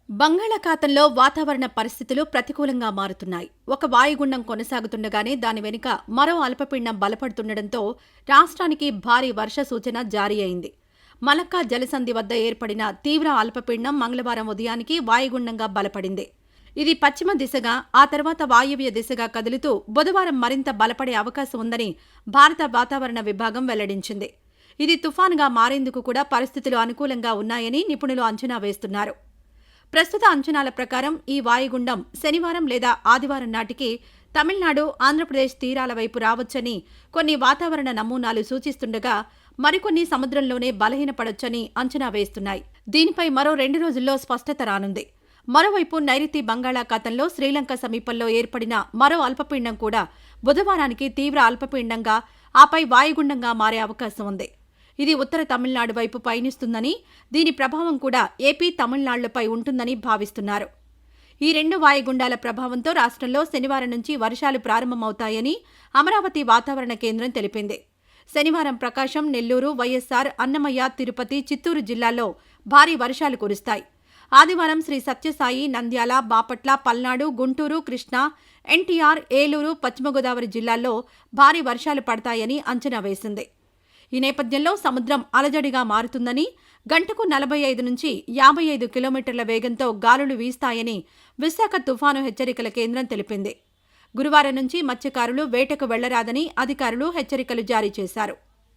బంగాళాఖాతంలో వాతావరణ పరిస్థితులు ప్రతికూలంగా మారుతున్నాయి. ఒక వాయుగుండం కొనసాగుతుండగానే దాని వెనుక మరో అల్పపీడనం బలపడుతుండటంతో రాష్ట్రానికి భారీ వర్ష సూచన జారీ అయింది. మలక్కా జలసంధి వద్ద ఏర్పడిన తీవ్ర అల్పపీడనం మంగళవారం ఉదయానికి వాయుగుండంగా బలపడింది. ఇది పశ్చిమ దిశగా, ఆ తర్వాత వాయవ్య దిశగా కదులుతూ బుధవారం మరింత బలపడే అవకాశం ఉందని భారత వాతావరణ విభాగం వెల్లడించింది. ఇది తుఫానుగా మారేందుకు కూడా పరిస్థితులు అనుకూలంగా ఉన్నాయని నిపుణులు అంచనా వేస్తున్నారు. ప్రస్తుత అంచనాల ప్రకారం ఈ వాయుగుండం శనివారం లేదా ఆదివారం నాటికి తమిళనాడు, ఆంధ్రప్రదేశ్ తీరాల వైపు రావచ్చని కొన్ని వాతావరణ నమూనాలు సూచిస్తుండగా మరికొన్ని సముద్రంలోనే బలహీనపడొచ్చని అంచనా వేస్తున్నాయి. దీనిపై మరో 2 రోజుల్లో స్పష్టత రానుంది. మరోవైపు నైరుతి బంగాళాఖాతంలో శ్రీలంక సమీపంలో ఏర్పడిన మరో అల్పపీడనం కూడా బుధవారానికి తీవ్ర అల్పపీడనంగా, ఆపై వాయుగుండంగా మారే అవకాశం ఉంది. ఇది ఉత్తర తమిళనాడు వైపు పయనిస్తుందని, దీని ప్రభావం కూడా ఏపీ, తమిళనాడులపై ఉంటుందని భావిస్తున్నారు. ఈ 2 వాయుగుండాల ప్రభావంతో రాష్ట్రంలో శనివారం నుంచి వర్షాలు ప్రారంభమవుతాయని అమరావతి వాతావరణ కేంద్రం తెలిపింది. శనివారం ప్రకాశం, నెల్లూరు, వైఎస్సార్, అన్నమయ్య, తిరుపతి, చిత్తూరు జిల్లాల్లో భారీ వర్షాలు కురుస్తాయి. ఆదివారం శ్రీ సత్యసాయి, నంద్యాల, బాపట్ల, పల్నాడు, గుంటూరు, కృష్ణా, ఎన్టీఆర్, ఏలూరు, పశ్చిమ గోదావరి జిల్లాల్లో భారీ వర్షాలు పడతాయని అంచనా వేసింది. ఈ నేపథ్యంలో సముద్రం అలజడిగా మారుతుందని, గంటకు 45 నుంచి 55 కిలోమీటర్ల వేగంతో గాలులు వీస్తాయని విశాఖ తుఫాను హెచ్చరికల కేంద్రం తెలిపింది. గురువారం నుంచి మత్స్యకారులు వేటకు వెళ్లరాదని అధికారులు హెచ్చరికలు జారీ చేశారు.